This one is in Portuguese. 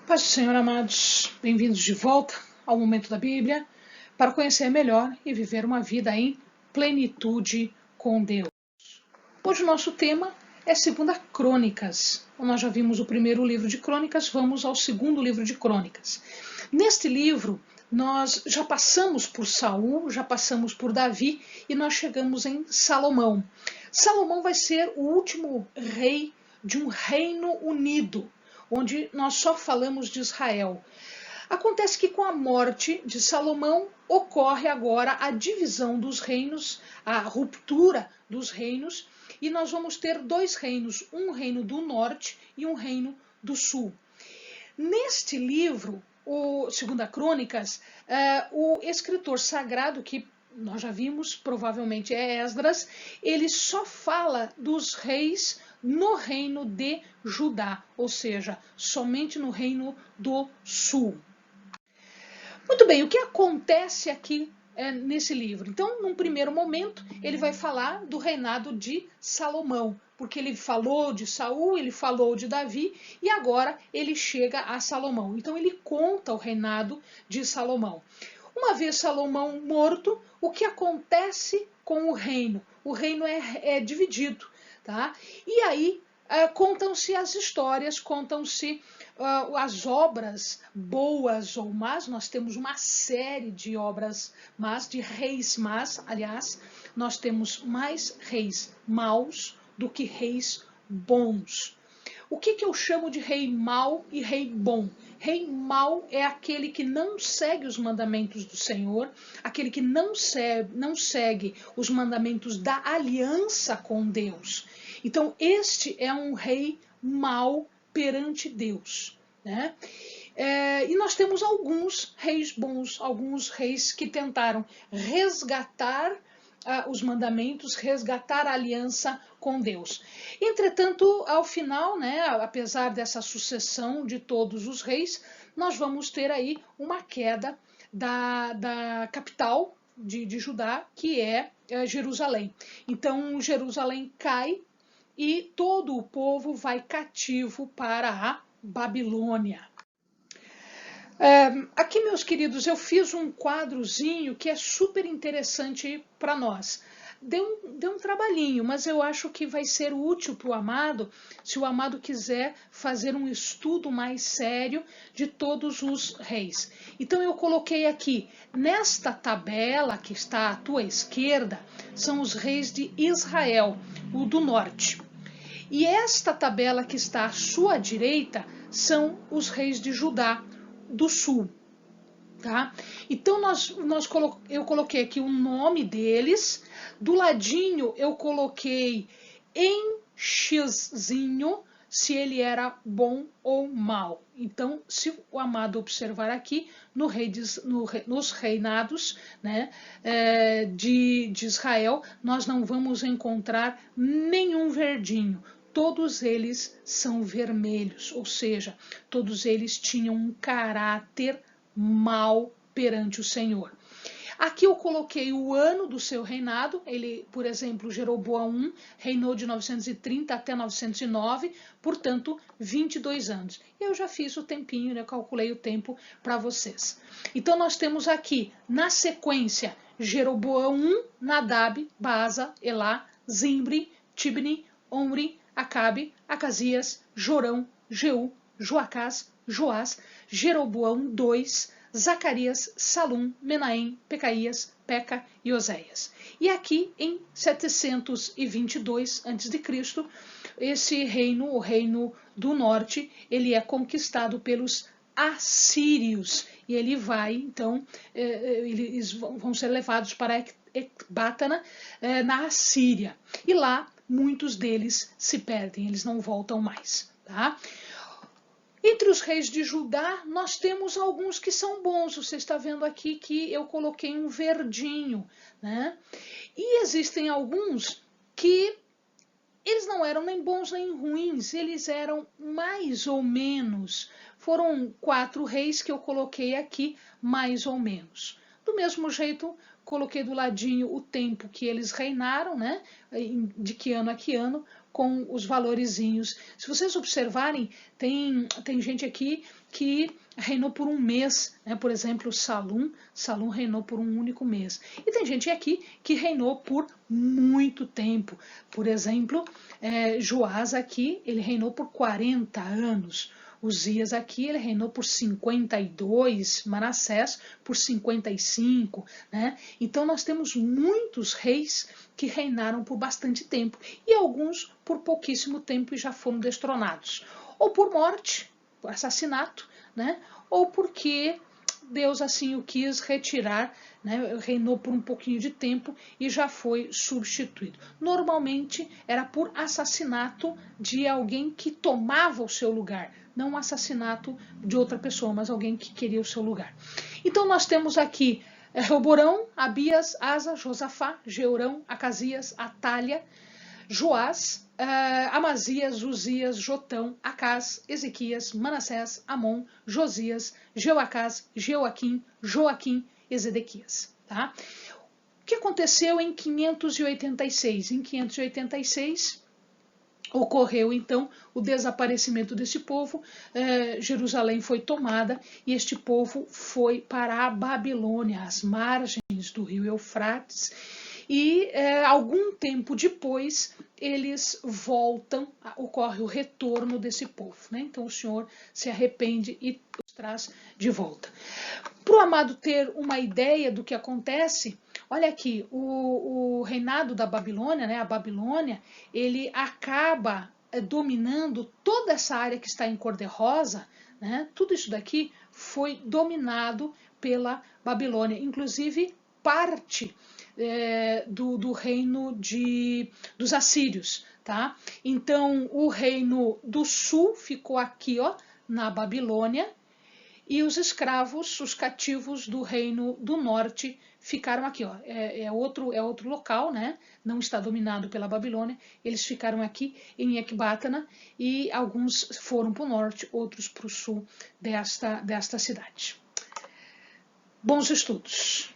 Paz do Senhor, amados, bem-vindos de volta ao Momento da Bíblia para conhecer melhor e viver uma vida em plenitude com Deus. Hoje o nosso tema é 2 Crônicas. Nós já vimos o primeiro livro de Crônicas, vamos ao segundo livro de Crônicas. Neste livro, nós já passamos por Saul, já passamos por Davi e nós chegamos em Salomão. Salomão vai ser o último rei de um reino unido, onde nós só falamos de Israel. Acontece que com a morte de Salomão ocorre agora a divisão dos reinos, a ruptura dos reinos, e nós vamos ter dois reinos, um reino do norte e um reino do sul. Neste livro, o 2 Crônicas, o escritor sagrado, que nós já vimos, provavelmente é Esdras, ele só fala dos reis no reino de Judá, ou seja, somente no reino do sul. Muito bem, o que acontece aqui nesse livro? Então, num primeiro momento, ele vai falar do reinado de Salomão, porque ele falou de Saul, ele falou de Davi, e agora ele chega a Salomão. Então, ele conta o reinado de Salomão. Uma vez Salomão morto, o que acontece com o reino? O reino é dividido, tá? E aí contam-se as histórias, contam-se as obras boas ou más. Nós temos uma série de obras más, de reis más, aliás, nós temos mais reis maus do que reis bons. O que eu chamo de rei mau e rei bom? Rei mau é aquele que não segue os mandamentos do Senhor, aquele que não segue os mandamentos da aliança com Deus. Então, este é um rei mau perante Deus, né? E nós temos alguns reis bons, alguns reis que tentaram resgatar os mandamentos, resgatar a aliança com Deus. Entretanto, ao final, né, apesar dessa sucessão de todos os reis, nós vamos ter aí uma queda da capital de Judá, que é Jerusalém. Então, Jerusalém cai e todo o povo vai cativo para a Babilônia. Aqui, meus queridos, eu fiz um quadrozinho que é super interessante para nós. Deu um trabalhinho, mas eu acho que vai ser útil para o amado, se o amado quiser fazer um estudo mais sério de todos os reis. Então eu coloquei aqui, nesta tabela que está à tua esquerda, são os reis de Israel, o do norte. E esta tabela que está à sua direita são os reis de Judá, do sul, tá? Então eu coloquei aqui o nome deles, do ladinho eu coloquei em xzinho se ele era bom ou mal. Então, se o amado observar aqui, nos reinados, né, de Israel, nós não vamos encontrar nenhum verdinho. Todos eles são vermelhos, ou seja, todos eles tinham um caráter mau perante o Senhor. Aqui eu coloquei o ano do seu reinado. Ele, por exemplo, Jeroboão I reinou de 930 até 909, portanto, 22 anos. Eu já fiz o tempinho, né? Calculei o tempo para vocês. Então, nós temos aqui, na sequência, Jeroboão I, Nadab, Baasa, Elá, Zimri, Tibni, Omri, Acabe, Acasias, Jorão, Jeú, Joacás, Joás, Jeroboão II, Zacarias, Salum, Menahem, Pecaías, Peca e Oséias. E aqui em 722 a.C., esse reino, o reino do norte, ele é conquistado pelos assírios e ele vai, então, eles vão ser levados para Ecbátana, na Assíria. E lá muitos deles se perdem, eles não voltam mais, tá? Entre os reis de Judá, nós temos alguns que são bons. Você está vendo aqui que eu coloquei um verdinho, né? E existem alguns que eles não eram nem bons nem ruins, eles eram mais ou menos. Foram 4 reis que eu coloquei aqui, mais ou menos. Do mesmo jeito, coloquei do ladinho o tempo que eles reinaram, né? De que ano a que ano, com os valorizinhos. Se vocês observarem, Tem gente aqui que reinou por um mês, né? Por exemplo, Salum reinou por um único mês. E tem gente aqui que reinou por muito tempo. Por exemplo, Joás aqui, ele reinou por 40 anos. Uzias aqui, ele reinou por 52, Manassés por 55, né? Então nós temos muitos reis que reinaram por bastante tempo e alguns por pouquíssimo tempo e já foram destronados. Ou por morte, por assassinato, né? Ou porque Deus assim o quis retirar, né? Reinou por um pouquinho de tempo e já foi substituído. Normalmente era por assassinato de alguém que tomava o seu lugar, não um assassinato de outra pessoa, mas alguém que queria o seu lugar. Então nós temos aqui Reoborão, Abias, Asa, Josafá, Jeorão, Acasias, Atália, Joás, Amazias, Uzias, Jotão, Acás, Ezequias, Manassés, Amon, Josias, Jeoacás, Jeoaquim, Joaquim e Zedequias. Tá? O que aconteceu em 586? Em 586 ocorreu então o desaparecimento desse povo, Jerusalém foi tomada e este povo foi para a Babilônia, às margens do rio Eufrates, e algum tempo depois eles voltam, ocorre o retorno desse povo, né? Então o Senhor se arrepende e os traz de volta. Para o amado ter uma ideia do que acontece, olha aqui, o reinado da Babilônia, né, a Babilônia, ele acaba dominando toda essa área que está em cor-de-rosa, né, tudo isso daqui foi dominado pela Babilônia, inclusive parte do reino dos assírios. Tá? Então, o reino do sul ficou aqui, ó, na Babilônia, e os escravos, os cativos do reino do norte ficaram aqui, ó, é outro local, né? Não está dominado pela Babilônia, eles ficaram aqui em Ecbátana e alguns foram para o norte, outros para o sul desta cidade. Bons estudos!